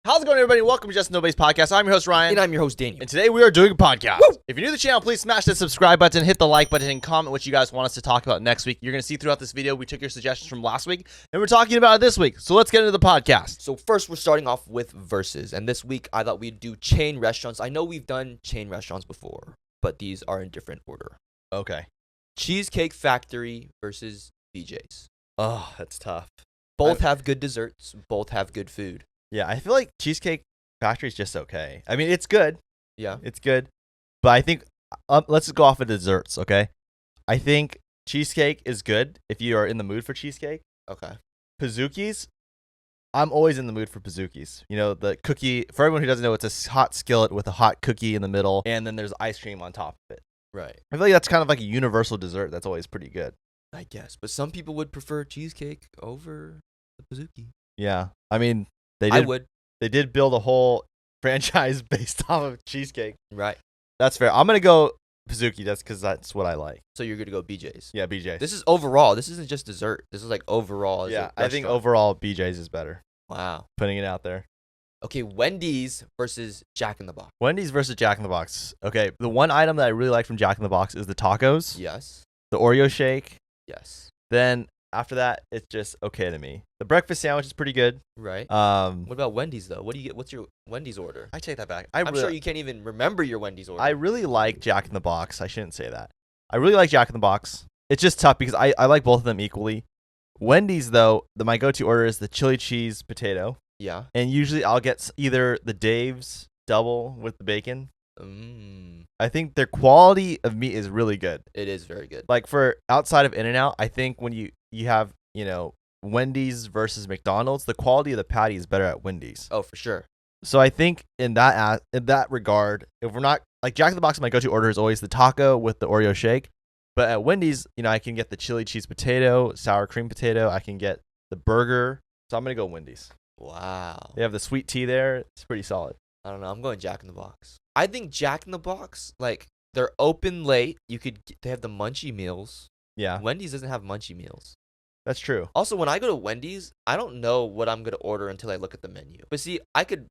How's it going, everybody? Welcome to Just Nobody's Podcast. I'm your host, Ryan. And I'm your host, Daniel. And today we are doing a podcast. Woo! If you're new to the channel, please smash the subscribe button, hit the like button, and comment what you guys want us to talk about next week. You're going to see throughout this video, we took your suggestions from last week, and we're talking about it this week. So let's get into the podcast. So first, we're starting off with verses. And this week, I thought we'd do chain restaurants. I know we've done chain restaurants before, but these are in different order. Okay. Cheesecake Factory versus BJ's. Oh, that's tough. Both have good desserts. Both have good food. Yeah, I feel like Cheesecake Factory is just okay. I mean, it's good. Yeah. It's good. But I think, let's just go off of desserts, okay? I think cheesecake is good if you are in the mood for cheesecake. Okay. Pizookies, I'm always in the mood for Pizookies. You know, the cookie, for everyone who doesn't know, it's a hot skillet with a hot cookie in the middle, and then there's ice cream on top of it. Right. I feel like that's kind of like a universal dessert that's always pretty good. I guess. But some people would prefer cheesecake over the Pizookie. Yeah. I mean, I would. They did build a whole franchise based off of cheesecake. Right. That's fair. I'm going to go Pizookie just because that's what I like. So you're going to go BJ's. Yeah, BJ's. This is overall. This isn't just dessert. This is like overall. as a Yeah, I think restaurant. overall BJ's is better. Wow. Putting it out there. Okay, Wendy's versus Jack in the Box. Wendy's versus Jack in the Box. Okay, the one item that I really like from Jack in the Box is the tacos, Yes. the Oreo shake. Yes. Then after that, it's just okay to me. The breakfast sandwich is pretty good. Right. What about Wendy's though? What do you get? What's your Wendy's order? I take that back. I'm sure you can't even remember your Wendy's order. I really like Jack in the Box. I shouldn't say that. I really like Jack in the Box. It's just tough because I like both of them equally. Wendy's though, my go-to order is the chili cheese potato, Yeah. and usually I'll get either the Dave's double with the bacon. I think their quality of meat is really good. It is very good. Like for outside of In-N-Out, I think when you have, Wendy's versus McDonald's, the quality of the patty is better at Wendy's. Oh, for sure. So I think in that regard, if we're not like Jack in the Box, my go-to order is always the taco with the Oreo shake. But at Wendy's, I can get the chili cheese potato, sour cream potato. I can get the burger. So I'm gonna go Wendy's. Wow. They have the sweet tea there. It's pretty solid. I don't know. I'm going Jack in the Box. I think Jack in the Box, like they're open late. They have the munchie meals. Yeah, Wendy's doesn't have munchie meals. that's true. Also, when I go to Wendy's, I don't know what I'm gonna order until I look at the menu. But see, I could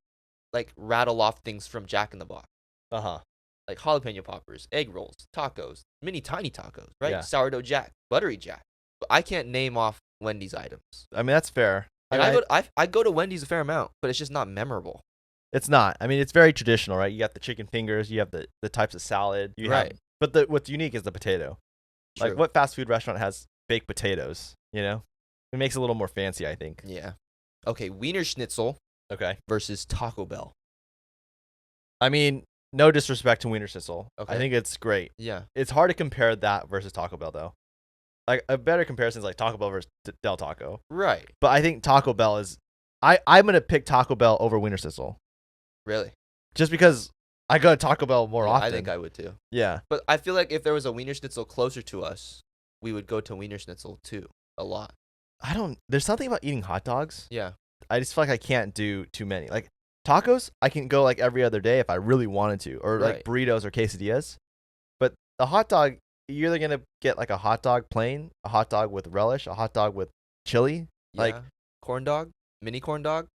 like rattle off things from Jack in the Box. Like jalapeno poppers, egg rolls, tacos, mini tiny tacos, right? Yeah. Sourdough Jack, buttery Jack. But I can't name off Wendy's items. I mean, that's fair. And I I go to Wendy's a fair amount, but it's just not memorable. It's not. I mean, it's very traditional, right? You got the chicken fingers. You have the types of salad. Right. But what's unique is the potato. True. Like, what fast food restaurant has baked potatoes? It makes it a little more fancy, I think. Yeah. Okay, Wienerschnitzel Okay. versus Taco Bell. I mean, no disrespect to Wienerschnitzel. Okay. I think it's great. Yeah. It's hard to compare that versus Taco Bell, though. Like, a better comparison is like Taco Bell versus Del Taco. Right. But I think Taco Bell is... I'm going to pick Taco Bell over Wienerschnitzel. Really? Just because I go to Taco Bell more Yeah, often. I think I would too. Yeah. But I feel like if there was a Wienerschnitzel closer to us, we would go to Wienerschnitzel too. A lot. There's something about eating hot dogs. Yeah. I just feel like I can't do too many. Like tacos, I can go like every other day if I really wanted to, or like Right. burritos or quesadillas. But the hot dog, you're either gonna get like a hot dog plain, a hot dog with relish, a hot dog with chili. Yeah. Like, corn dog? Mini corn dog?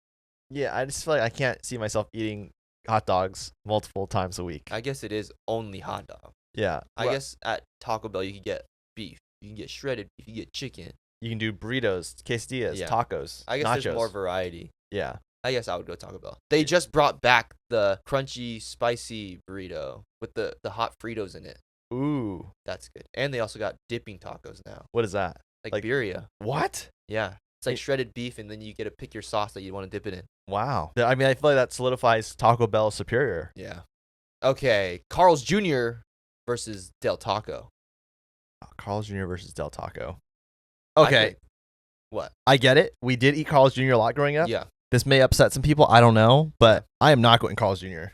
yeah, I just feel like I can't see myself eating hot dogs multiple times a week. I guess it is only hot dog. Yeah, I Well, guess at Taco Bell you could get beef. You can get shredded beef. You can get chicken. you can do burritos, quesadillas, Yeah. tacos, I guess nachos. there's more variety. Yeah, I guess I would go Taco Bell. They just brought back the crunchy, spicy burrito with the hot Fritos in it. ooh, That's good. And they also got dipping tacos now. what is that? Like Like- birria. What? Yeah. It's like It- shredded beef, and then you get to pick your sauce that you want to dip it in. Wow. I mean, I feel like that solidifies Taco Bell superior. Yeah. Okay. Carl's Jr. versus Del Taco. Carl's Jr. versus Del Taco. I Okay, think- What? I get it. We did eat Carl's Jr. a lot growing up. Yeah. This may upset some people. I don't know, but I am not going Carl's Jr.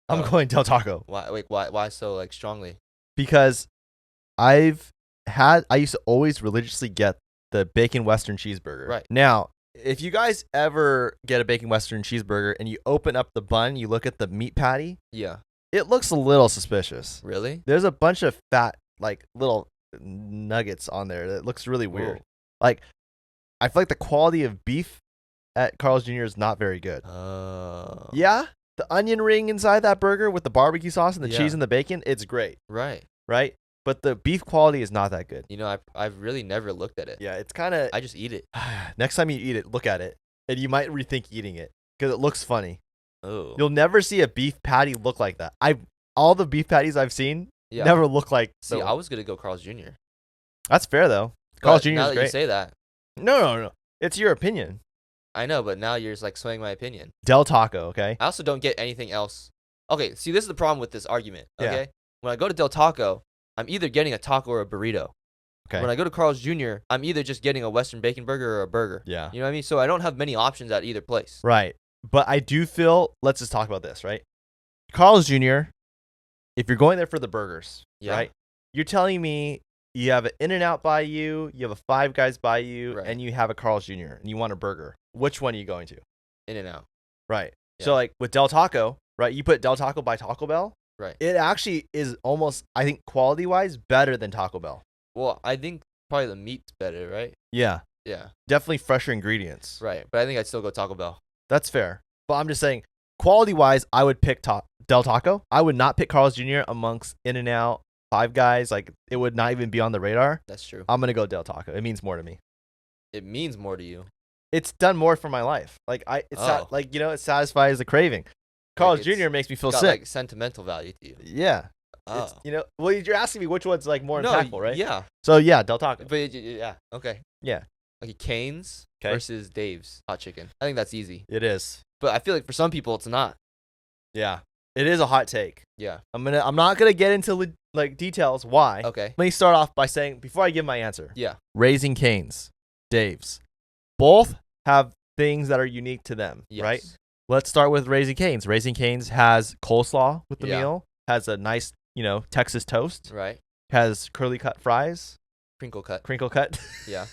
I'm Oh. going Del Taco Why? Wait. Why so like strongly? because I used to always religiously get the bacon Western cheeseburger. Right. Now, if you guys ever get a bacon Western cheeseburger and you open up the bun, you look at the meat patty, Yeah. it looks a little suspicious. Really? There's a bunch of fat, like little nuggets on there that looks really weird. Whoa. Like, I feel like the quality of beef at Carl's Jr. is not very good. Oh. Yeah, the onion ring inside that burger with the barbecue sauce and the cheese and the bacon, it's great. Right. Right? But the beef quality is not that good. You know, I've really never looked at it. Yeah, it's kind of... I just eat it. Next time you eat it, look at it. And you might rethink eating it because it looks funny. Oh. You'll never see a beef patty look like that. All the beef patties I've seen never look like... See, I was going to go Carl's Jr. That's fair, though. Carl's Jr. is now that great. you say that. No. It's your opinion. I know, but now you're just like swaying my opinion. Del Taco, okay? I also don't get anything else. Okay, see, this is the problem with this argument, okay? Yeah. When I go to Del Taco, I'm either getting a taco or a burrito. Okay. When I go to Carl's Jr., I'm either just getting a Western bacon burger or a burger. Yeah. You know what I mean? So I don't have many options at either place. Right. But I do feel... Let's just talk about this, right? Carl's Jr., if you're going there for the burgers, right? You're telling me you have an In-N-Out by you, you have a Five Guys by you, and you have a Carl's Jr., and you want a burger. Which one are you going to? In-N-Out. Right. Yeah. So, like, with Del Taco, right, you put Del Taco by Taco Bell. Right. It actually is almost, I think, quality-wise, better than Taco Bell. Well, I think probably the meat's better, right? Yeah. Yeah. Definitely fresher ingredients. Right. But I think I'd still go Taco Bell. That's fair. But I'm just saying, quality-wise, I would pick Del Taco. I would not pick Carl's Jr. amongst In-N-Out, Five Guys. Like, it would not even be on the radar. That's true. I'm going to go Del Taco. It means more to me. It means more to you. It's done more for my life. Like, it satisfies the craving. Carl's Jr. makes me feel sick. Like sentimental value to you. Yeah. Oh. Well, you're asking me which one's like more impactful, right? Yeah. So yeah, Del Taco. But yeah, okay. Yeah. Okay, Cane's versus Dave's hot chicken. I think that's easy. It is. But I feel like for some people it's not. Yeah. It is a hot take. Yeah. I'm not gonna get into like details why. Okay. Let me start off by saying before I give my answer. Yeah. Raising Cane's, Dave's, both have things that are unique to them, right? Let's start with Raising Cane's. Raising Cane's has coleslaw with the meal, has a nice, Texas toast. Right. Has curly cut fries. Crinkle cut. Yeah.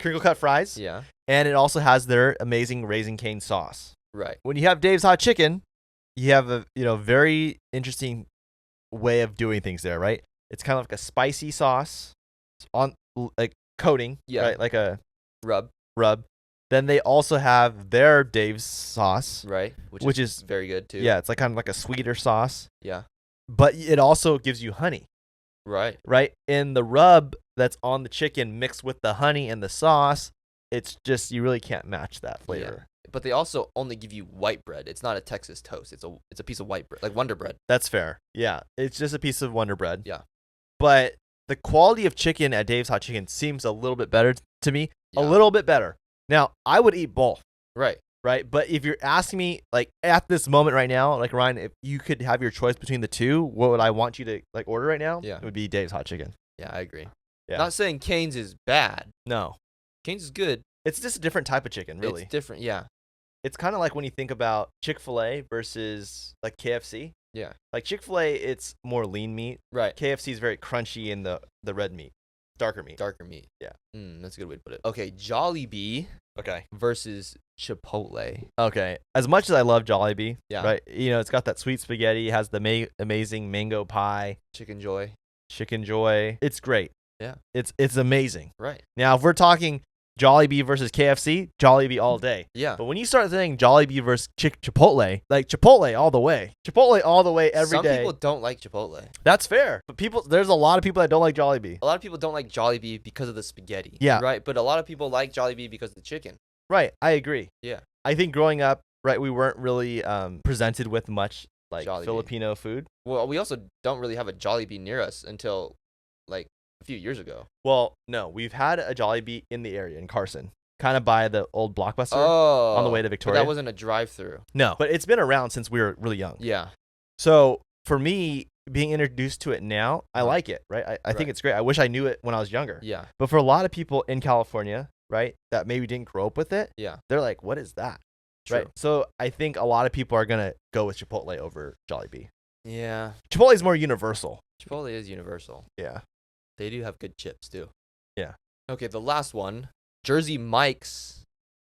Crinkle cut fries. Yeah. And it also has their amazing Raising Cane sauce. Right. When you have Dave's Hot Chicken, you have a very interesting way of doing things there, right? It's kind of like a spicy sauce on like coating, right? Like a rub. Then they also have their Dave's sauce, right? Which is very good too. Yeah, it's like kind of like a sweeter sauce. Yeah. But it also gives you honey. Right. Right? In the rub that's on the chicken mixed with the honey and the sauce, it's just you really can't match that flavor. Yeah. But they also only give you white bread. It's not a Texas toast. It's a piece of white bread, like Wonder Bread. That's fair. Yeah, it's just a piece of Wonder Bread. Yeah. But the quality of chicken at Dave's Hot Chicken seems a little bit better to me. Yeah. A little bit better. Now, I would eat both. Right. Right. But if you're asking me, like at this moment right now, like Ryan, if you could have your choice between the two, what would I want you to like order right now? Yeah. It would be Dave's Hot Chicken. Yeah, I agree. Yeah. Not saying Cane's is bad. No. Cane's is good. It's just a different type of chicken, really. It's different, yeah. It's kind of like when you think about Chick-fil-A versus like KFC. Yeah. Like Chick-fil-A, it's more lean meat. Right. KFC is very crunchy in the red meat. Darker meat. Yeah. That's a good way to put it. Okay, Jollibee. Okay. Versus Chipotle. Okay. As much as I love Jollibee, yeah. Right? It's got that sweet spaghetti, it has the amazing mango pie. Chicken Joy. It's great. Yeah. It's amazing. Right. Now, if we're talking Jollibee versus KFC, Jollibee all day. Yeah. But when you start saying Jollibee versus Chipotle, like Chipotle all the way. Chipotle all the way every day. Some people don't like Chipotle. That's fair. But there's a lot of people that don't like Jollibee. A lot of people don't like Jollibee because of the spaghetti. Yeah. Right? But a lot of people like Jollibee because of the chicken. Right. I agree. Yeah. I think growing up, right, we weren't really presented with much like Jollibee. Filipino food. Well, we also don't really have a Jollibee near us until like a few years ago. Well, no, we've had a Jollibee in the area in Carson, kind of by the old Blockbuster on the way to Victoria. But that wasn't a drive-through. No, but it's been around since we were really young. Yeah. So for me, being introduced to it now, I like it, right? I think it's great. I wish I knew it when I was younger. Yeah. But for a lot of people in California, right, that maybe didn't grow up with it, yeah, they're like, what is that? True. Right? So I think a lot of people are going to go with Chipotle over Jollibee. Yeah. Chipotle is more universal. Chipotle is universal. Yeah. They do have good chips, too. Yeah. Okay, the last one, Jersey Mike's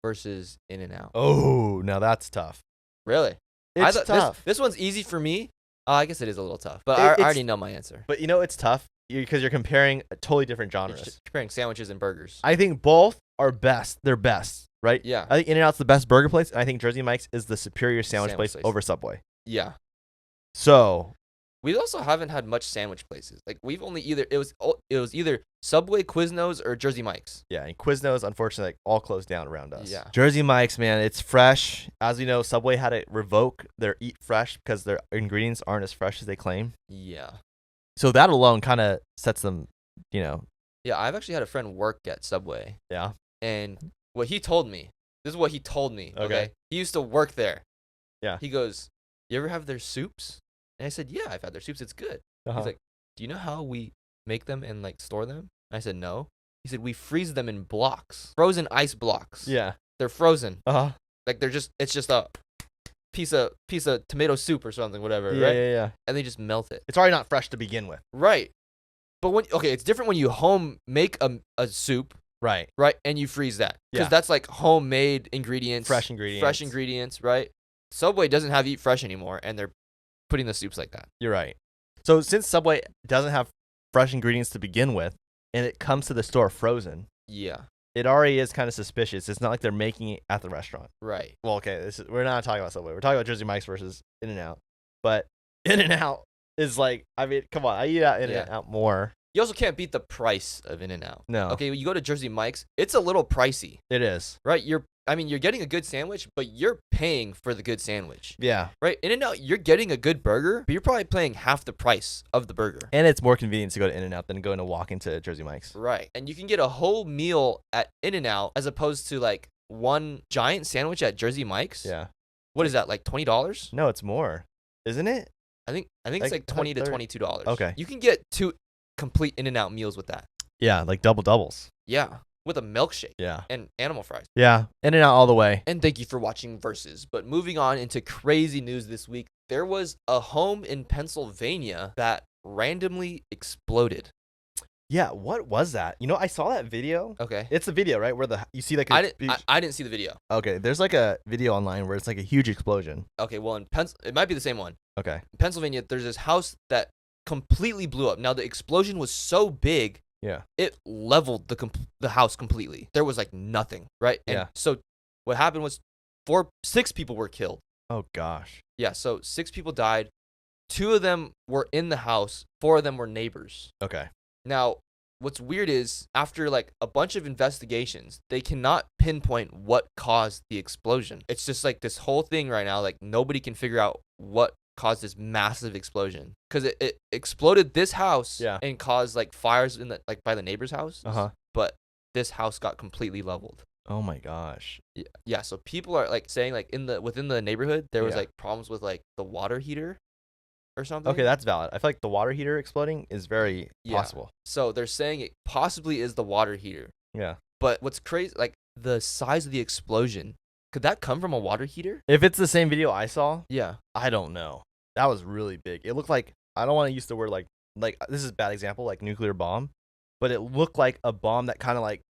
versus In-N-Out. Oh, now that's tough. Really? It's tough. This one's easy for me. I guess it is a little tough, but I already know my answer. But it's tough because you're comparing totally different genres. Comparing sandwiches and burgers. I think both are best. They're best. right? Yeah. I think In-N-Out's the best burger place, and I think Jersey Mike's is the superior sandwich place over Subway. Yeah. So we also haven't had much sandwich places. Like we've only it was either Subway, Quiznos, or Jersey Mike's. Yeah, and Quiznos, unfortunately, like, all closed down around us. Yeah. Jersey Mike's, man, it's fresh. As we know, Subway had to revoke their Eat Fresh because their ingredients aren't as fresh as they claim. Yeah. So that alone kind of sets them, you know. Yeah, I've actually had a friend work at Subway. Yeah. And what he told me, this is what he told me. Okay. He used to work there. Yeah. He goes, "You ever have their soups?" And I said, "Yeah, I've had their soups. It's good." He's like, "Do you know how we make them and like store them?" I said, "No." He said, "We freeze them in blocks, frozen ice blocks." Yeah. They're frozen. Like it's just a piece of tomato soup or something, whatever, right? Yeah. And they just melt it. It's already not fresh to begin with. Right. But it's different when you home make a soup. Right. Right. And you freeze that. Because that's like homemade ingredients. Fresh ingredients, right? Subway doesn't have Eat Fresh anymore, and they're putting the soups like that. You're right. So since Subway doesn't have fresh ingredients to begin with, and it comes to the store frozen, yeah, it already is kind of suspicious. It's not like they're making it at the restaurant. Right. Well, okay, we're not talking about Subway. We're talking about Jersey Mike's versus In-N-Out. But In-N-Out is like, I mean, come on, I eat out In-N-Out more. You also can't beat the price of In-N-Out. No. Okay, when you go to Jersey Mike's, it's a little pricey. It is. Right? You're getting a good sandwich, but you're paying for the good sandwich. Yeah. Right? In-N-Out, you're getting a good burger, but you're probably paying half the price of the burger. And it's more convenient to go to In-N-Out than going to walk into Jersey Mike's. Right. And you can get a whole meal at In-N-Out as opposed to like one giant sandwich at Jersey Mike's. Yeah. What is that, like $20? No, it's more. Isn't it? I think it's like $20 to $22. Okay. You can get 2 complete In-N-Out meals with that. Yeah, like double doubles. Yeah. With a milkshake. Yeah. And animal fries. Yeah. In-N-Out all the way. And thank you for watching Versus. But moving on into crazy news this week, there was a home in Pennsylvania that randomly exploded. Yeah, what was that? You know, I saw that video. Okay. It's a video, right? Where you see like I didn't see the video. Okay, there's like a video online where it's like a huge explosion. Okay, well it might be the same one. Okay. In Pennsylvania, there's this house that completely blew up. Now the explosion was so big, yeah, it leveled the house completely. There was like nothing, right? And yeah. So what happened was 6 people were killed. Oh gosh. Yeah, so 6 people died. 2 of them were in the house. 4 of them were neighbors. Okay. Now, what's weird is after like a bunch of investigations, they cannot pinpoint what caused the explosion. It's just like this whole thing right now, like nobody can figure out what caused this massive explosion because it exploded this house and caused like fires in the like by the neighbor's house. But this house got completely leveled. Oh my gosh. Yeah. So people are like saying like within the neighborhood there was like problems with like the water heater or something. Okay, that's valid. I feel like the water heater exploding is very possible. So they're saying it possibly is the water heater. Yeah. But what's crazy, like the size of the explosion, could that come from a water heater? If it's the same video I saw, yeah, I don't know. That was really big. It looked like, I don't want to use the word like this is a bad example, like nuclear bomb, but it looked like a bomb that kind of like,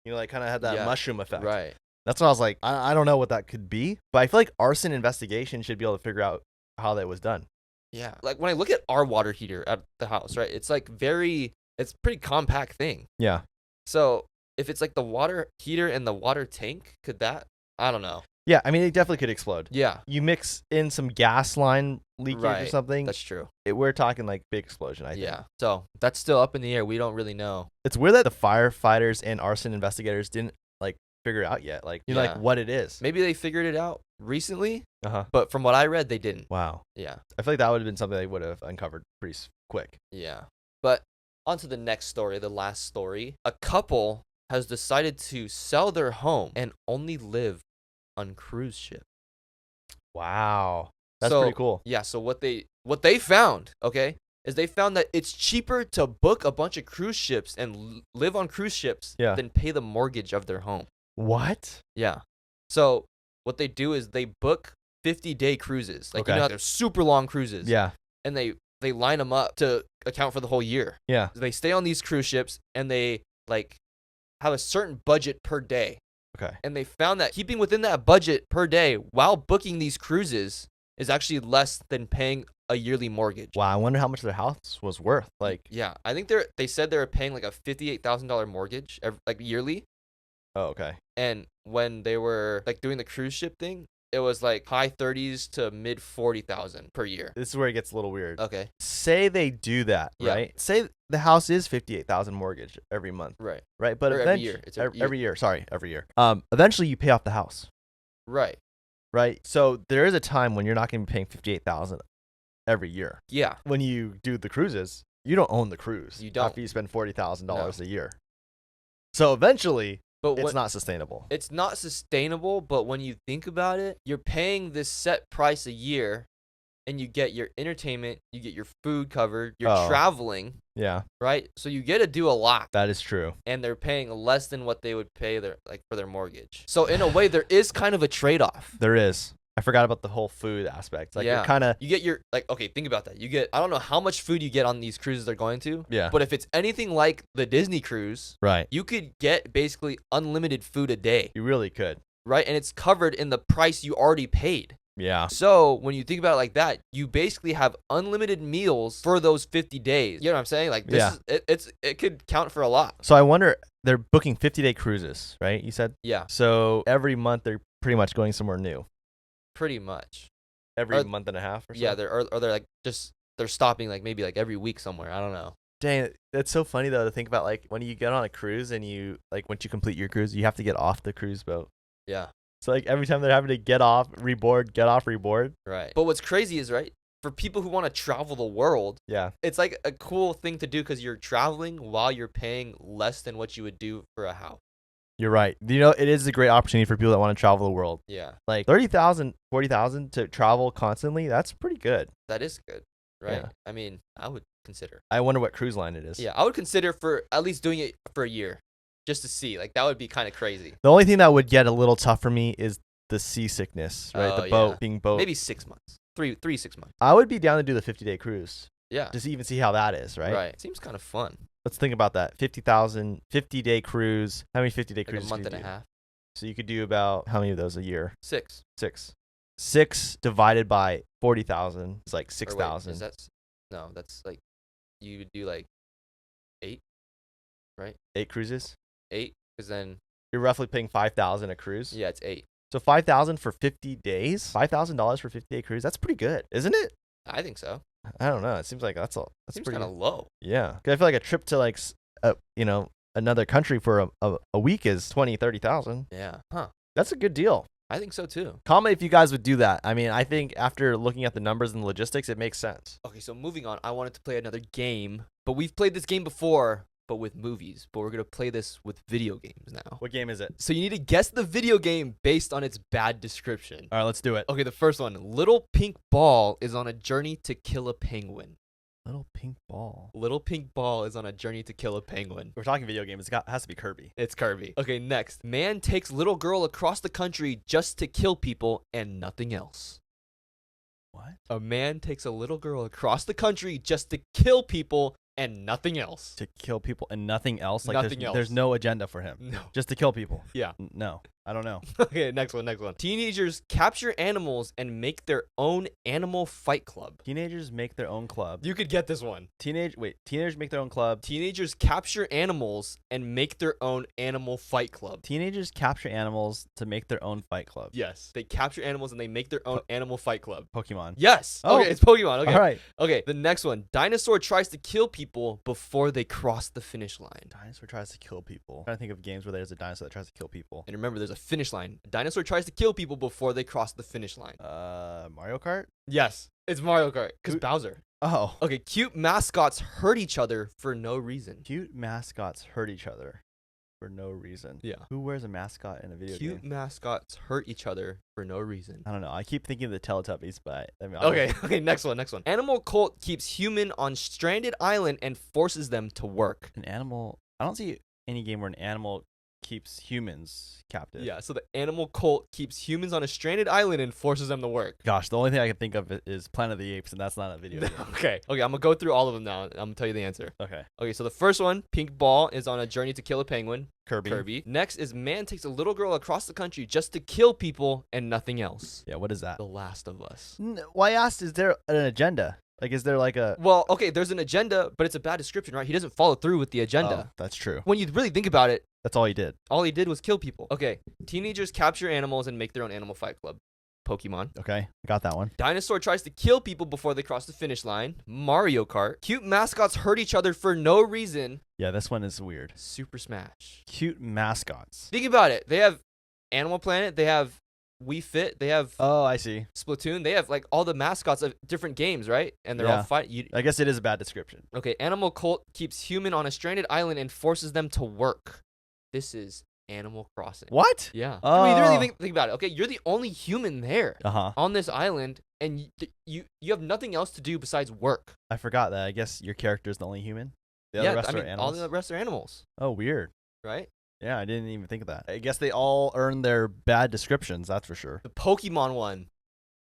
you know, like kind of had that mushroom effect. Right. That's what I was like, I don't know what that could be, but I feel like arson investigation should be able to figure out how that was done. Yeah. Like when I look at our water heater at the house, right, it's like it's a pretty compact thing. Yeah. So if it's like the water heater and the water tank, could that, I don't know. Yeah, I mean, it definitely could explode. Yeah. You mix in some gas line leakage or something. That's true. We're talking like big explosion, I think. Yeah. So that's still up in the air. We don't really know. It's weird that the firefighters and arson investigators didn't like figure it out yet. Like, you know, like what it is. Maybe they figured it out recently, Uh-huh. but from what I read, they didn't. Wow. Yeah. I feel like that would have been something they would have uncovered pretty quick. Yeah. But on to the next story, the last story. A couple has decided to sell their home and only live on cruise ship. Wow. That's pretty cool. Yeah, so what they found, okay, is they found that it's cheaper to book a bunch of cruise ships and live on cruise ships than pay the mortgage of their home. What? Yeah. So what they do is they book 50-day cruises. Like, you know, they're super long cruises. Yeah. And they line them up to account for the whole year. Yeah. So they stay on these cruise ships and they like have a certain budget per day. Okay. And they found that keeping within that budget per day while booking these cruises is actually less than paying a yearly mortgage. Wow, I wonder how much their house was worth. Like, yeah, I think they said they were paying like a $58,000 mortgage like yearly. Oh, okay. And when they were like doing the cruise ship thing, it was like high 30s to mid 40,000 per year. This is where it gets a little weird. Okay. Say they do that, Yeah. right? Say the house is 58,000 mortgage every month, Right. right? But Or every eventually, year. It's every year. Sorry, every year. Eventually you pay off the house, Right. right? So there is a time when you're not going to be paying 58,000 every year. Yeah. When you do the cruises, you don't own the cruise. You don't. After you spend $40,000 a year. So eventually, But it's not sustainable. It's not sustainable, but when you think about it, you're paying this set price a year, and you get your entertainment, you get your food covered, you're traveling, Yeah, right? So you get to do a lot, that is true. and they're paying less than what they would pay for their mortgage. So in a way, there is kind of a trade-off. There is. I forgot about the whole food aspect. Like, you're kind of... You get your, like, okay, think about that. You get, I don't know how much food you get on these cruises they're going to. Yeah. But if it's anything like the Disney cruise, Right. you could get basically unlimited food a day. You really could. Right? And it's covered in the price you already paid. Yeah. So when you think about it like that, you basically have unlimited meals for those 50 days. You know what I'm saying? Like, this is, it could count for a lot. So I wonder, they're booking 50-day cruises, right? You said? Yeah. So every month they're pretty much going somewhere new. Pretty much. Every month and a half or so? Yeah, they're like just they're stopping like maybe like every week somewhere. I don't know. Dang, that's so funny though to think about, like when you get on a cruise and you like once you complete your cruise, you have to get off the cruise boat. Yeah. So like every time they're having to get off, reboard, get off, reboard. Right. But what's crazy is, right, for people who want to travel the world, yeah, it's like a cool thing to do because you're traveling while you're paying less than what you would do for a house. You're right. You know, it is a great opportunity for people that want to travel the world. Yeah. Like 30,000, 40,000 to travel constantly, that's pretty good. That is good, right? Yeah. I mean, I would consider. I wonder what cruise line it is. Yeah, I would consider for at least doing it for a year just to see. Like, that would be kind of crazy. The only thing that would get a little tough for me is the seasickness, right? Oh, The boat being boat. Maybe 6 months. 6 months. I would be down to do the 50-day cruise. Yeah. Just even see how that is, right? Right. Seems kind of fun. Let's think about that. 50,000, 50-day cruise. How many 50-day Like cruises? a month and a half. So you could do about how many of those a year? 6. 6. 6 divided by 40,000 is like Or wait, 6,000. no, that's like, you would do like 8, right? 8 cruises? 8, because then, You're roughly paying 5,000 a cruise. yeah, it's 8. So 5,000 for 50 days? $5,000 for 50-day cruise? That's pretty good, isn't it? I think so. I don't know. It seems like that's Seems pretty kind of low. Yeah. 'Cause I feel like a trip to like another country for a week is 20, 30,000. Yeah. Huh. That's a good deal. I think so too. Comment if you guys would do that. I mean, I think after looking at the numbers and the logistics, it makes sense. Okay, so moving on, I wanted to play another game, but we've played this game before, but with movies. But we're going to play this with video games now. What game is it? So you need to guess the video game based on its bad description. All right, let's do it. Okay, the first one. Little pink ball is on a journey to kill a penguin. Little pink ball. Little pink ball is on a journey to kill a penguin. We're talking video games. It has to be Kirby. It's Kirby. Okay, next. Man takes little girl across the country just to kill people and nothing else. What? A man takes a little girl across the country just to kill people and nothing else. To kill people and nothing else? Like Nothing else. There's no agenda for him. No. Just to kill people. Yeah. No, I don't know. Okay, next one. Teenagers capture animals and make their own animal fight club. Teenagers make their own club. You could get this one. Teenagers make their own club. Teenagers capture animals and make their own animal fight club. Teenagers capture animals to make their own fight club. Yes. They capture animals and they make their own animal fight club. Pokemon. Yes. Oh. Okay, it's Pokemon. Okay. All right. Okay, the next one. Dinosaur tries to kill people before they cross the finish line. Dinosaur tries to kill people. I'm trying to think of games where there's a dinosaur that tries to kill people. And remember, there's a finish line. A dinosaur tries to kill people before they cross the finish line. Mario Kart? Yes. It's Mario Kart. Because Bowser. Oh. Okay, cute mascots hurt each other for no reason. Cute mascots hurt each other for no reason. Yeah. Who wears a mascot in a video game? Cute mascots hurt each other for no reason. I don't know. I keep thinking of the Teletubbies, but I mean, Okay, next one. Animal cult keeps human on stranded island and forces them to work. An animal. I don't see any game where an animal keeps humans captive. Yeah, so the animal cult keeps humans on a stranded island and forces them to work. Gosh, the only thing I can think of is Planet of the Apes, and that's not a video game. Okay, I'm gonna go through all of them now. I'm gonna tell you the answer. Okay. So the first one, pink ball, is on a journey to kill a penguin. Kirby. Next is man takes a little girl across the country just to kill people and nothing else. Yeah, what is that? The Last of Us. Well, I asked, is there an agenda? Like, is there like a... Well, okay, there's an agenda, but it's a bad description, right? He doesn't follow through with the agenda. Oh, that's true. When you really think about it, That's all he did. All he did was kill people. Okay, teenagers capture animals and make their own animal fight club. Pokemon. Okay, I got that one. Dinosaur tries to kill people before they cross the finish line. Mario Kart. Cute mascots hurt each other for no reason. Yeah, this one is weird. Super Smash. Cute mascots. Think about it. They have Animal Planet. They have Wii Fit. They have Oh, I see. Splatoon. They have like all the mascots of different games, right? And they're all fight. I guess it is a bad description. Okay, Animal Cult keeps human on a stranded island and forces them to work. This is Animal Crossing. What? Yeah. Oh. I mean, really think about it. Okay, you're the only human there Uh-huh. on this island, and you have nothing else to do besides work. I forgot that. I guess your character is the only human. The Yeah, other rest I are mean, animals. all the rest are animals, Oh, weird. right? Yeah, I didn't even think of that. I guess they all earn their bad descriptions, that's for sure. The Pokemon one,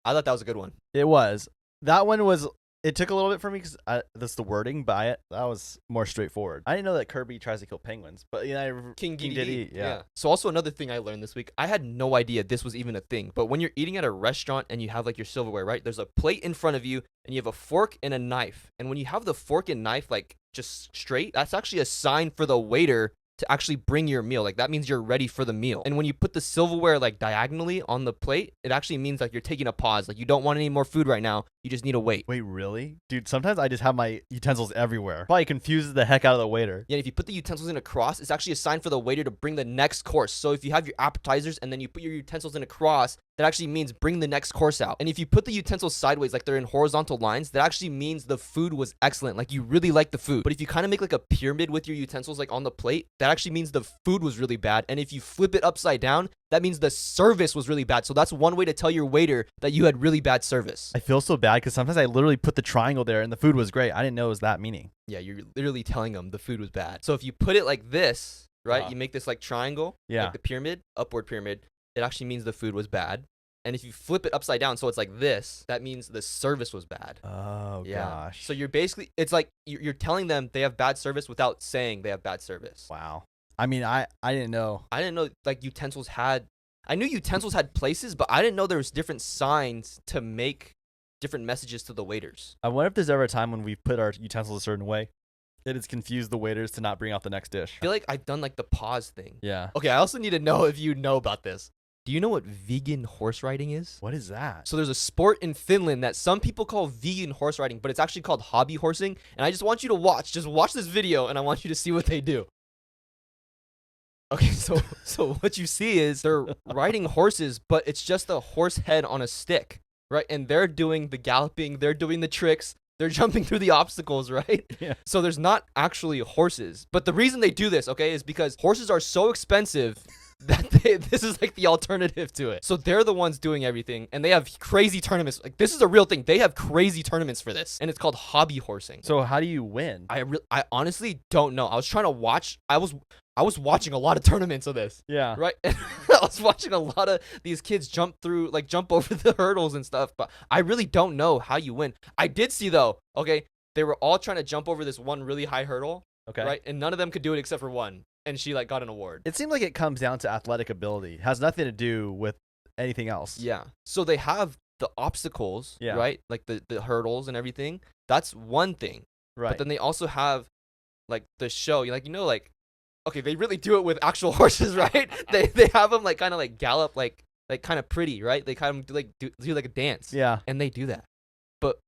I thought that was a good one. It was. That one was. It took a little bit for me because that's the wording, but that was more straightforward. I didn't know that Kirby tries to kill penguins, but King Dedede, Dedede. yeah. So also another thing I learned this week, I had no idea this was even a thing. But when you're eating at a restaurant and you have like your silverware, right? There's a plate in front of you and you have a fork and a knife. And when you have the fork and knife like just straight, that's actually a sign for the waiter to actually bring your meal. Like that means you're ready for the meal. And when you put the silverware like diagonally on the plate, it actually means like you're taking a pause. Like you don't want any more food right now. You just need to wait. Wait, really? Dude, sometimes I just have my utensils everywhere. Probably confuses the heck out of the waiter. Yeah, if you put the utensils in a cross, it's actually a sign for the waiter to bring the next course. So if you have your appetizers and then you put your utensils in a cross, that actually means bring the next course out. And if you put the utensils sideways, like they're in horizontal lines, that actually means the food was excellent. Like you really like the food. But if you kind of make like a pyramid with your utensils like on the plate, that actually means the food was really bad. And if you flip it upside down, that means the service was really bad. So that's one way to tell your waiter that you had really bad service. I feel so bad because sometimes I literally put the triangle there and the food was great. I didn't know it was that meaning. Yeah, you're literally telling them the food was bad. So if you put it like this, right, you make this like triangle, like the pyramid, upward pyramid, it actually means the food was bad. And if you flip it upside down so it's like this, that means the service was bad. Oh, gosh. So you're basically, it's like you're telling them they have bad service without saying they have bad service. Wow. I mean, I didn't know. I didn't know like utensils had, I knew utensils had places, but I didn't know there was different signs to make different messages to the waiters. I wonder if there's ever a time when we put our utensils a certain way that it's confused the waiters to not bring out the next dish. I feel like I've done like the pause thing. Yeah. Okay, I also need to know if you know about this. Do you know what vegan horse riding is? What is that? So there's a sport in Finland that some people call vegan horse riding, but it's actually called hobby horsing. And I just want you to watch this video and I want you to see what they do. Okay, so what you see is they're riding horses, but it's just a horse head on a stick, right? And they're doing the galloping, they're doing the tricks, they're jumping through the obstacles, right? Yeah. So there's not actually horses. But the reason they do this, okay, is because horses are so expensive that this is like the alternative to it. So they're the ones doing everything, and they have crazy tournaments. Like this is a real thing. They have crazy tournaments for this, and it's called hobby horsing. So how do you win? I honestly don't know. I was trying to watch. I was watching a lot of tournaments of this. Yeah. Right? I was watching a lot of these kids jump over the hurdles and stuff, but I really don't know how you win. I did see though, okay, they were all trying to jump over this one really high hurdle. Okay. Right? And none of them could do it except for one. And she like got an award. It seemed like it comes down to athletic ability. It has nothing to do with anything else. Yeah. So they have the obstacles, right? Like the hurdles and everything. That's one thing. Right. But then they also have like the show. Like okay, they really do it with actual horses, right? they have them like kind of like gallop like kind of pretty, right? They kind of do like a dance. Yeah. And they do that. But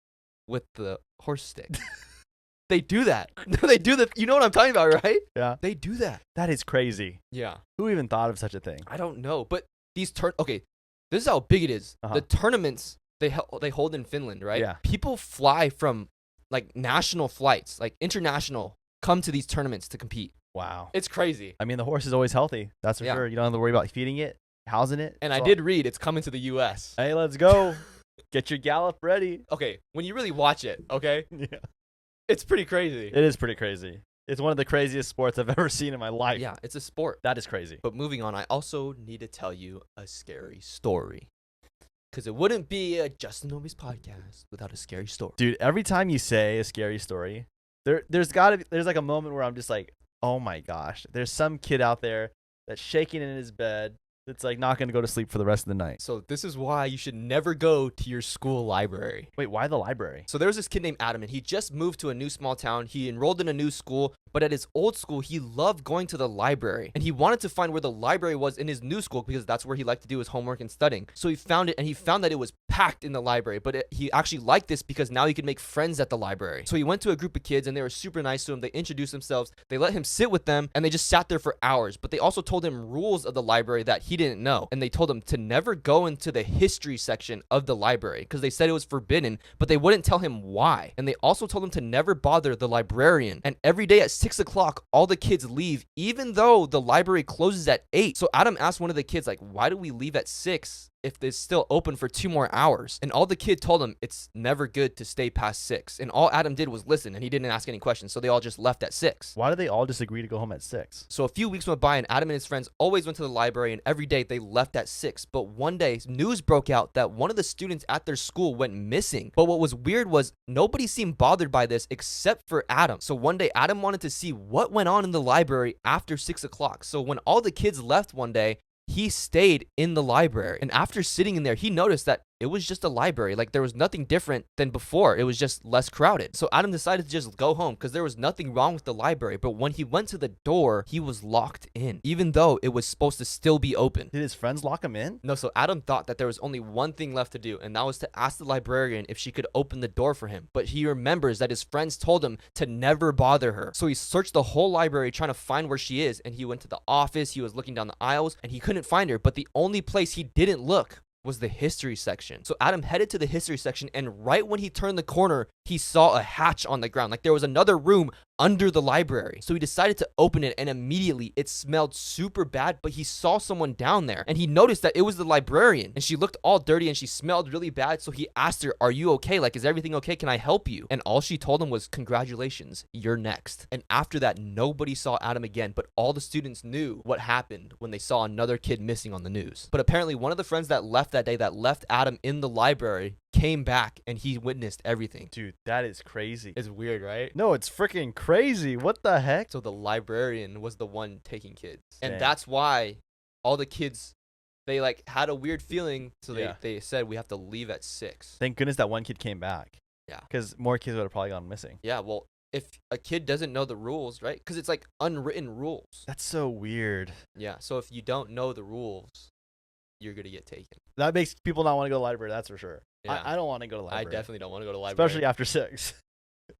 with the horse stick. They do that. They do that. You know what I'm talking about, right? Yeah. They do that. That is crazy. Yeah. Who even thought of such a thing? I don't know. But these okay, this is how big it is. The tournaments they hold in Finland, right? Yeah. People fly from like national flights, like international, come to these tournaments to compete. Wow. It's crazy. I mean, the horse is always healthy. That's for sure. You don't have to worry about feeding it, housing it. And I did read it's coming to the U.S. Hey, let's go. Get your gallop ready. Okay, when you really watch it, okay? Yeah. It's pretty crazy. It is pretty crazy. It's one of the craziest sports I've ever seen in my life. Yeah, it's a sport. That is crazy. But moving on, I also need to tell you a scary story. Because it wouldn't be a Justin Novi's podcast without a scary story. Dude, every time you say a scary story, there's like a moment where I'm just like, oh my gosh, there's some kid out there that's shaking in his bed. It's like not going to go to sleep for the rest of the night. So this is why you should never go to your school library. Wait, why the library? So there was this kid named Adam, and he just moved to a new small town. He enrolled in a new school, but at his old school, he loved going to the library. And he wanted to find where the library was in his new school because that's where he liked to do his homework and studying. So he found it, and he found that it was packed in the library. But he actually liked this because now he could make friends at the library. So he went to a group of kids, and they were super nice to him. They introduced themselves. They let him sit with them, and they just sat there for hours. But they also told him rules of the library that he didn't know. And they told him to never go into the history section of the library because they said it was forbidden, but they wouldn't tell him why. And they also told him to never bother the librarian. And every day at 6 o'clock, all the kids leave, even though the library closes at 8. So Adam asked one of the kids, like, why do we leave at 6? If it's still open for 2 more hours? And all the kid told him it's never good to stay past 6. And all Adam did was listen, and he didn't ask any questions. So they all just left at 6. Why did they all just agree to go home at 6? So a few weeks went by, and Adam and his friends always went to the library, and every day they left at 6. But one day, news broke out that one of the students at their school went missing. But what was weird was nobody seemed bothered by this except for Adam. So one day, Adam wanted to see what went on in the library after 6 o'clock. So when all the kids left one day, he stayed in the library. And after sitting in there, he noticed that it was just a library. Like, there was nothing different than before. It was just less crowded. So Adam decided to just go home because there was nothing wrong with the library. But when he went to the door, he was locked in, even though it was supposed to still be open. Did his friends lock him in? No, so Adam thought that there was only one thing left to do, and that was to ask the librarian if she could open the door for him. But he remembers that his friends told him to never bother her. So he searched the whole library trying to find where she is, and he went to the office, he was looking down the aisles, and he couldn't find her. But the only place he didn't look was the history section. So Adam headed to the history section, and right when he turned the corner, he saw a hatch on the ground. Like, there was another room under the library. So he decided to open it, and immediately it smelled super bad, but he saw someone down there, and he noticed that it was the librarian, and she looked all dirty and she smelled really bad. So he asked her, are you okay? Like, is everything okay? Can I help you? And all she told him was, congratulations, you're next. And after that, nobody saw Adam again, but all the students knew what happened when they saw another kid missing on the news. But apparently one of the friends that left that day, that left Adam in the library, came back, and he witnessed everything. Dude, that is crazy. It's weird, right? No, it's freaking crazy. What the heck? So the librarian was the one taking kids. Dang. And that's why all the kids, they like had a weird feeling. So they said we have to leave at 6. Thank goodness that one kid came back. Yeah. Because more kids would have probably gone missing. Yeah, well, if a kid doesn't know the rules, right? Because it's like unwritten rules. That's so weird. Yeah, so if you don't know the rules, you're going to get taken. That makes people not want to go to the library, that's for sure. Yeah. I don't want to go to the I library. definitely don't want to go to the library. Especially after 6.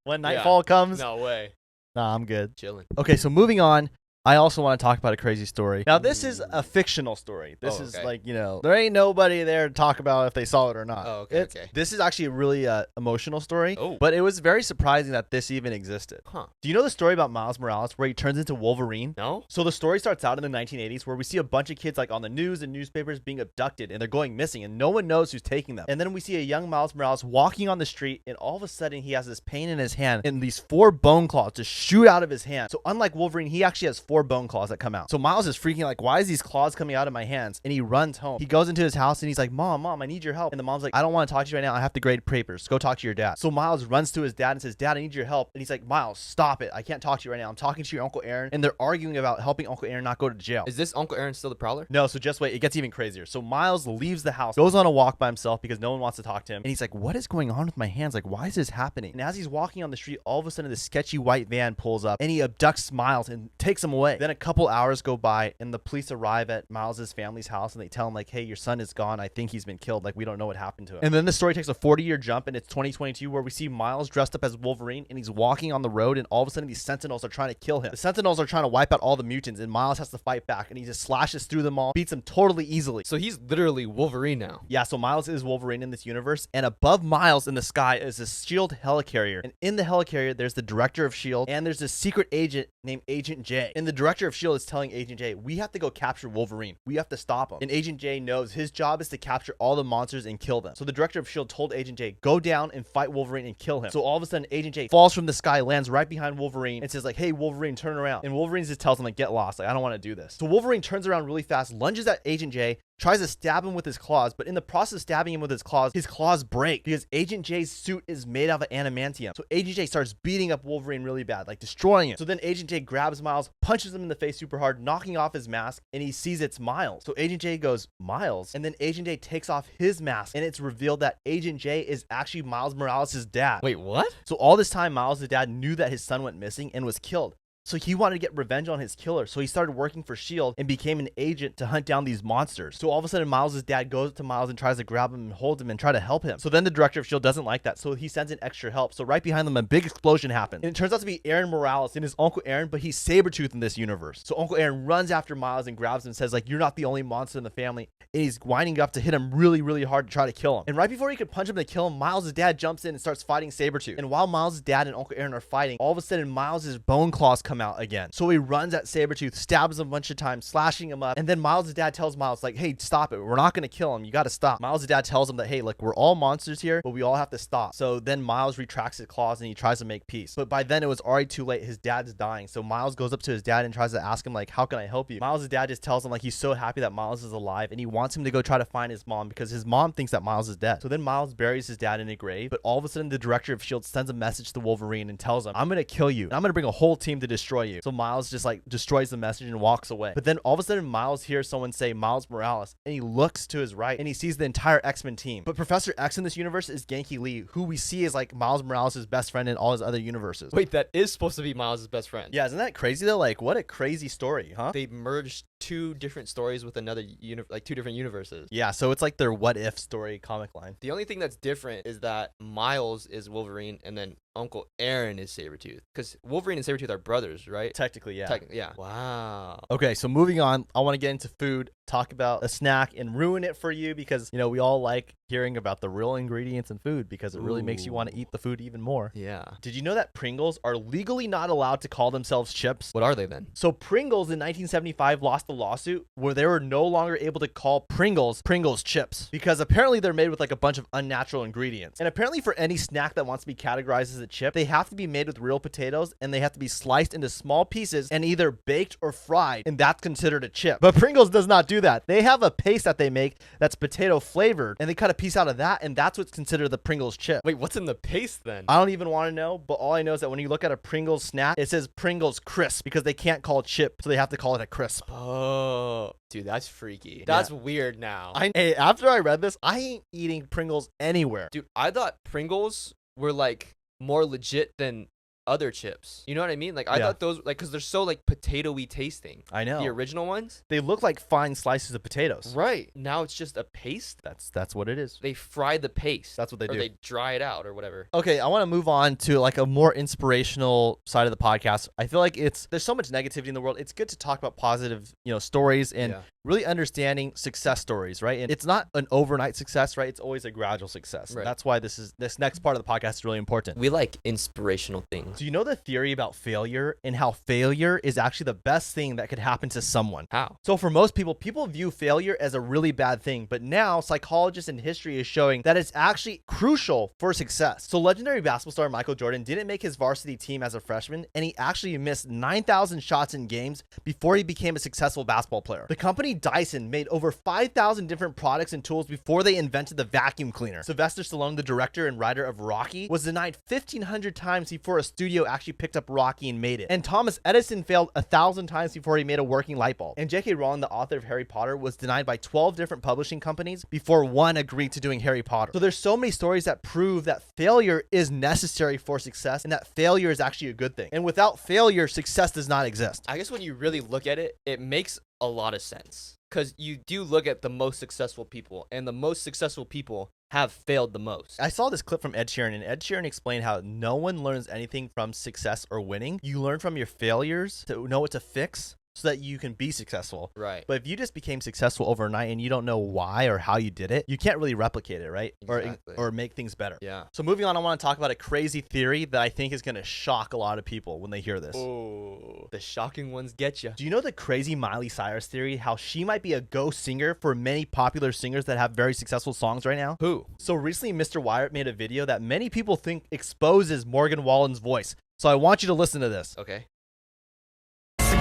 When nightfall comes. No way. Nah, I'm good. Chilling. Okay, so moving on. I also want to talk about a crazy story. Now, this is a fictional story. This is like, you know, there ain't nobody there to talk about if they saw it or not. Oh, okay. This is actually a really emotional story, Oh. but it was very surprising that this even existed. Huh. Do you know the story about Miles Morales where he turns into Wolverine? No? So the story starts out in the 1980s where we see a bunch of kids like on the news and newspapers being abducted and they're going missing and no one knows who's taking them. And then we see a young Miles Morales walking on the street and all of a sudden he has this pain in his hand and these 4 bone claws just shoot out of his hand. So unlike Wolverine, he actually has 4 bone claws that come out. So Miles is freaking like, why is these claws coming out of my hands? And he runs home. He goes into his house and he's like, Mom, I need your help. And the mom's like, I don't want to talk to you right now. I have to grade papers. Go talk to your dad. So Miles runs to his dad and says, Dad, I need your help. And he's like, Miles, stop it. I can't talk to you right now. I'm talking to your Uncle Aaron. And they're arguing about helping Uncle Aaron not go to jail. Is this Uncle Aaron still the Prowler? No, so just wait. It gets even crazier. So Miles leaves the house, goes on a walk by himself because no one wants to talk to him. And he's like, what is going on with my hands? Like, why is this happening? And as he's walking on the street, all of a sudden this sketchy white van pulls up and he abducts Miles and takes him away. Then a couple hours go by and the police arrive at Miles's family's house and they tell him like, hey, your son is gone. I think he's been killed. Like, we don't know what happened to him. And then the story takes a 40-year jump and it's 2022 where we see Miles dressed up as Wolverine and he's walking on the road and all of a sudden these Sentinels are trying to kill him. The Sentinels are trying to wipe out all the mutants and Miles has to fight back and he just slashes through them all, beats them totally easily. So he's literally Wolverine now. Yeah, so Miles is Wolverine in this universe, and above Miles in the sky is a S.H.I.E.L.D. helicarrier. And in the helicarrier, there's the director of S.H.I.E.L.D., and there's a secret agent named Agent J. And the director of S.H.I.E.L.D. is telling Agent J, we have to go capture Wolverine. We have to stop him. And Agent J knows his job is to capture all the monsters and kill them. So the director of S.H.I.E.L.D. told Agent J, go down and fight Wolverine and kill him. So all of a sudden, Agent J falls from the sky, lands right behind Wolverine, and says like, hey, Wolverine, turn around. And Wolverine just tells him like, get lost. Like, I don't want to do this. So Wolverine turns around really fast, lunges at Agent J, tries to stab him with his claws, but in the process of stabbing him with his claws break because Agent J's suit is made out of adamantium. So Agent J starts beating up Wolverine really bad, like destroying him. So then Agent J grabs Miles, punches him in the face super hard, knocking off his mask, and he sees it's Miles. So Agent J goes, Miles? And then Agent J takes off his mask, and it's revealed that Agent J is actually Miles Morales' dad. Wait, what? So all this time, Miles' dad knew that his son went missing and was killed. So he wanted to get revenge on his killer. So he started working for S.H.I.E.L.D. and became an agent to hunt down these monsters. So all of a sudden, Miles' dad goes up to Miles and tries to grab him and hold him and try to help him. So then the director of S.H.I.E.L.D. doesn't like that. So he sends in extra help. So right behind them, a big explosion happens. And it turns out to be Aaron Morales and his Uncle Aaron, but he's Sabretooth in this universe. So Uncle Aaron runs after Miles and grabs him and says, like, you're not the only monster in the family. And he's winding up to hit him really, really hard to try to kill him. And right before he could punch him to kill him, Miles' dad jumps in and starts fighting Sabretooth. And while Miles' dad and Uncle Aaron are fighting, all of a sudden, Miles' bone claws come out again. So he runs at Sabretooth, stabs him a bunch of times, slashing him up. And then Miles' dad tells Miles, like, hey, stop it. We're not going to kill him. You got to stop. Miles' dad tells him that, hey, look, we're all monsters here, but we all have to stop. So then Miles retracts his claws and he tries to make peace. But by then it was already too late. His dad's dying. So Miles goes up to his dad and tries to ask him, like, how can I help you? Miles' dad just tells him, like, he's so happy that Miles is alive and he wants him to go try to find his mom because his mom thinks that Miles is dead. So then Miles buries his dad in a grave. But all of a sudden, the director of S.H.I.E.L.D. sends a message to Wolverine and tells him, I'm going to kill you. And I'm going to bring a whole team to destroy you. So Miles just like destroys the message and walks away. But then all of a sudden, Miles hears someone say Miles Morales, and he looks to his right and he sees the entire X-Men team. But Professor X in this universe is Genki Lee, who we see as like Miles Morales' best friend in all his other universes. Wait, that is supposed to be Miles' best friend. Yeah, isn't that crazy though? Like, what a crazy story, huh? They merged two different stories with another like two different universes. Yeah, so it's like their what if story comic line. The only thing that's different is that Miles is Wolverine and then Uncle Aaron is Sabretooth. Because Wolverine and Sabretooth are brothers, right? Technically, yeah. Yeah. Wow. Okay, so moving on, I want to get into food, talk about a snack, and ruin it for you because, you know, we all like hearing about the real ingredients in food because it really makes you want to eat the food even more. Yeah. Did you know that Pringles are legally not allowed to call themselves chips? What are they then? So Pringles in 1975 lost the lawsuit where they were no longer able to call Pringles chips because apparently they're made with like a bunch of unnatural ingredients. And apparently for any snack that wants to be categorized as a chip, they have to be made with real potatoes and they have to be sliced into small pieces and either baked or fried, and that's considered a chip. But Pringles does not do that. They have a paste that they make that's potato flavored, and they cut a piece out of that, and that's what's considered the Pringles chip. Wait, what's in the paste then? I don't even want to know, but all I know is that when you look at a Pringles snack, it says Pringles crisp because they can't call it chip, so they have to call it a crisp. Oh, dude, that's freaky. That's weird now. Hey, after I read this, I ain't eating Pringles anywhere. Dude, I thought Pringles were like more legit than other chips. You know what I mean? Like I thought those, like, because they're so like potato-y tasting. I know. The original ones, they look like fine slices of potatoes. right? Now it's just a paste. That's what it is. They fry the paste. That's what they or do. they dry it out or whatever. Okay, I want to move on to like a more inspirational side of the podcast. I feel like there's so much negativity in the world. It's good to talk about positive, stories and really understanding success stories, right? And it's not an overnight success, right? It's always a gradual success. Right. And that's why this next part of the podcast is really important. We like inspirational things. Do you know the theory about failure and how failure is actually the best thing that could happen to someone? How? So for most people view failure as a really bad thing, but now psychologists and history is showing that it's actually crucial for success. So legendary basketball star Michael Jordan didn't make his varsity team as a freshman, and he actually missed 9,000 shots in games before he became a successful basketball player. The company Dyson made over 5,000 different products and tools before they invented the vacuum cleaner. Sylvester Stallone, the director and writer of Rocky, was denied 1,500 times before a studio actually picked up Rocky and made it. And Thomas Edison failed 1,000 times before he made a working light bulb. And J.K. Rowling, the author of Harry Potter, was denied by 12 different publishing companies before one agreed to doing Harry Potter. So there's so many stories that prove that failure is necessary for success and that failure is actually a good thing. And without failure, success does not exist. I guess when you really look at it, it makes a lot of sense. Because you do look at the most successful people, and the most successful people have failed the most. I saw this clip from Ed Sheeran, and Ed Sheeran explained how no one learns anything from success or winning. You learn from your failures to know what to fix so that you can be successful. Right. But if you just became successful overnight and you don't know why or how you did it, you can't really replicate it, right? Exactly. Or make things better. Yeah. So moving on, I want to talk about a crazy theory that I think is going to shock a lot of people when they hear this. Oh, the shocking ones get you. Do you know the crazy Miley Cyrus theory, how she might be a ghost singer for many popular singers that have very successful songs right now? Who? So recently, Mr. Wyatt made a video that many people think exposes Morgan Wallen's voice. So I want you to listen to this. Okay.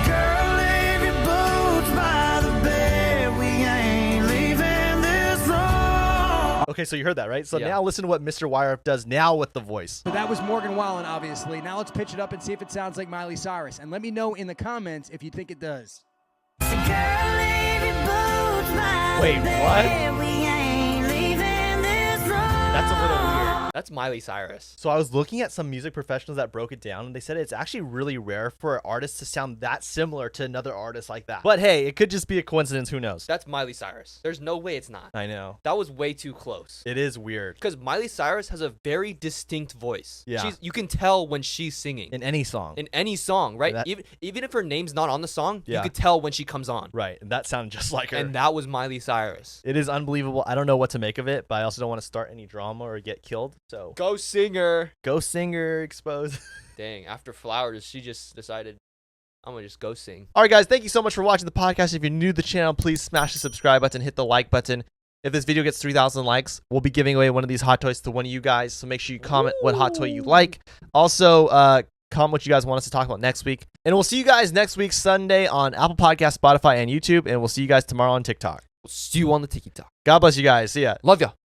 Girl, leave your boots by the bed. We ain't leaving Okay, so you heard that, right? So Yeah. now listen to what Mr. Wire does now with the voice. So that was Morgan Wallen, obviously. Now let's pitch it up and see if it sounds like Miley Cyrus. And let me know in the comments if you think it does. Wait, what? That's a little weird. That's Miley Cyrus. So I was looking at some music professionals that broke it down, and they said it's actually really rare for an artist to sound that similar to another artist like that. But hey, it could just be a coincidence. Who knows? That's Miley Cyrus. There's no way it's not. I know. That was way too close. It is weird. Because Miley Cyrus has a very distinct voice. Yeah. You can tell when she's singing. In any song. In any song, right? That- Even if her name's not on the song, Yeah. you could tell when she comes on. Right. And that sounded just like her. And that was Miley Cyrus. It is unbelievable. I don't know what to make of it, but I also don't want to start any drama or get killed. So Go singer. go singer exposed. Dang, after Flowers, she just decided, I'm going to just go sing. All right, guys, thank you so much for watching the podcast. If you're new to the channel, please smash the subscribe button, hit the like button. If this video gets 3,000 likes, we'll be giving away one of these hot toys to one of you guys. So make sure you comment what hot toy you like. Also, comment what you guys want us to talk about next week. And we'll see you guys next week, Sunday, on Apple Podcasts, Spotify, and YouTube. And we'll see you guys tomorrow on TikTok. We'll see you on the TikTok. God bless you guys. See ya. Love ya.